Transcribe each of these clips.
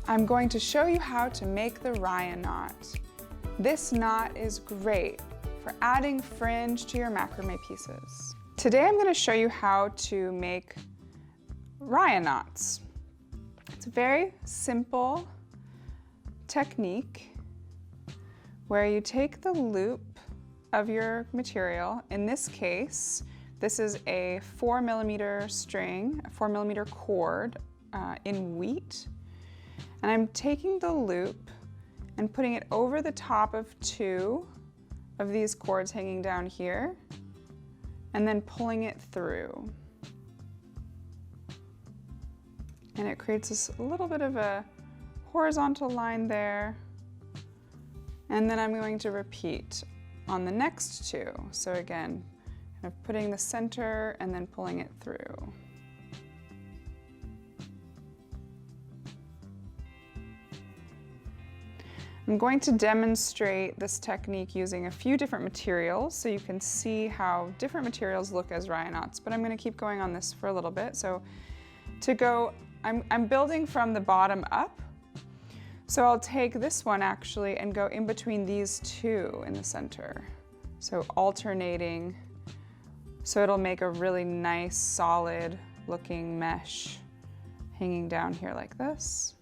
I'm going to show you how to make the Rya knot. This knot is great for adding fringe to your macrame pieces. Today I'm going to show you how to make Rya knots. It's a very simple technique where you take the loop of your material. In this case, this is a 4mm string, a 4mm cord in wheat. And I'm taking the loop and putting it over the top of two of these cords hanging down here, and then pulling it through. And it creates this little bit of a horizontal line there. And then I'm going to repeat on the next two. So again, kind of putting the center and then pulling it through. I'm going to demonstrate this technique using a few different materials so you can see how different materials look as Rya knots, but I'm going to keep going on this for a little bit. So to go, I'm building from the bottom up. So I'll take this one actually and go in between these two in the center. So alternating, so it'll make a really nice solid looking mesh hanging down here like this.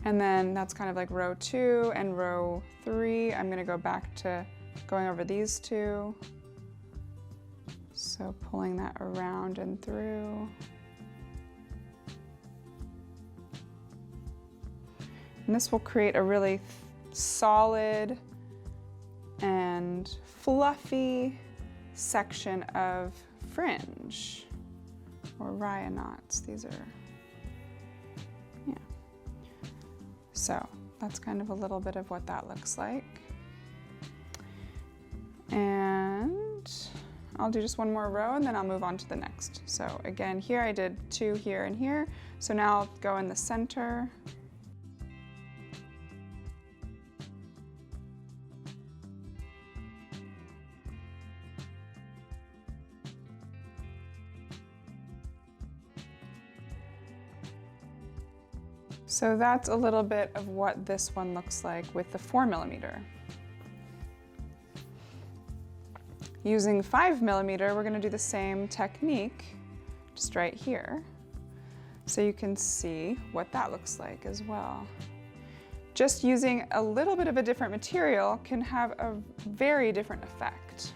And then that's kind of like row 2 and row 3. I'm going to go back to going over these two. So pulling that around and through. And this will create a really solid and fluffy section of fringe or Rya knots. These are, yeah. So that's kind of a little bit of what that looks like. And I'll do just one more row and then I'll move on to the next. So again, here I did 2 here and here. So now I'll go in the center. So that's a little bit of what this one looks like with the 4mm. Using 5mm, we're going to do the same technique, just right here, so you can see what that looks like as well. Just using a little bit of a different material can have a very different effect.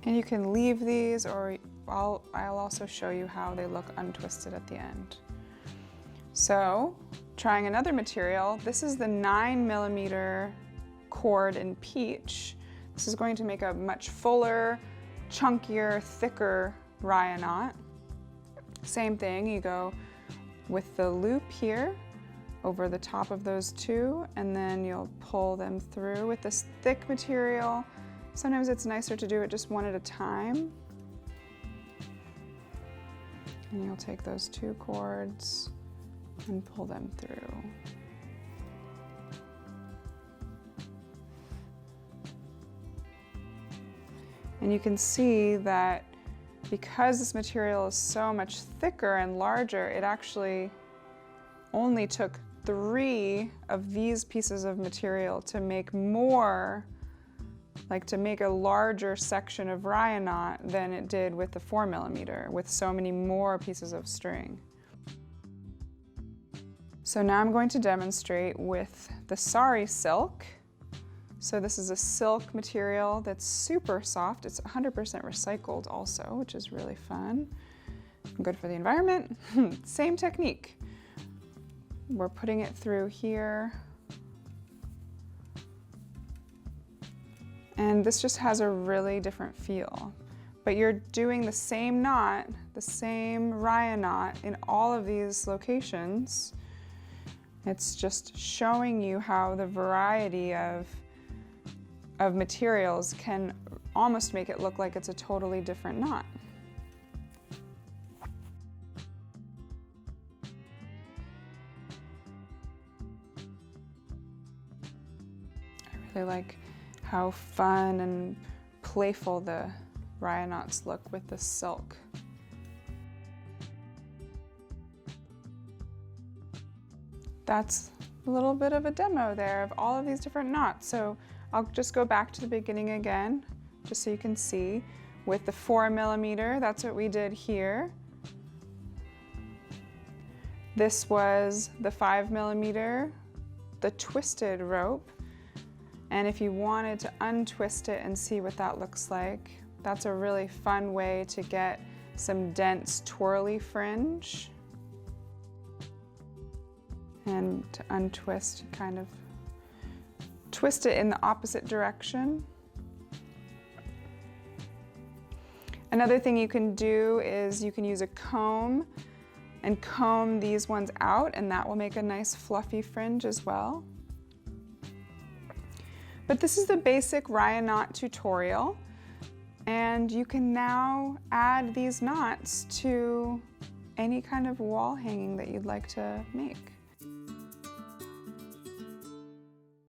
And you can leave these, or I'll also show you how they look untwisted at the end. So, trying another material, this is the 9mm cord in peach. This is going to make a much fuller, chunkier, thicker Rya knot. Same thing, you go with the loop here over the top of those two, and then you'll pull them through with this thick material. Sometimes it's nicer to do it just one at a time. And you'll take those 2 cords and pull them through. And you can see that because this material is so much thicker and larger, it actually only took 3 of these pieces of material to make more, like to make a larger section of Rya knot than it did with the 4mm, with so many more pieces of string. So now I'm going to demonstrate with the sari silk. So this is a silk material that's super soft. It's 100% recycled also, which is really fun and good for the environment. Same technique. We're putting it through here. And this just has a really different feel. But you're doing the same knot, the same Rya knot in all of these locations. It's just showing you how the variety of materials can almost make it look like it's a totally different knot. really like how fun and playful the Rya knots look with the silk. That's a little bit of a demo there of all of these different knots. So I'll just go back to the beginning again, just so you can see. With the 4mm, that's what we did here. This was the 5mm, the twisted rope. And if you wanted to untwist it and see what that looks like, that's a really fun way to get some dense twirly fringe. And to untwist, you kind of twist it in the opposite direction. Another thing you can do is you can use a comb and comb these ones out, and that will make a nice fluffy fringe as well. But this is the basic Rya knot tutorial, and you can now add these knots to any kind of wall hanging that you'd like to make.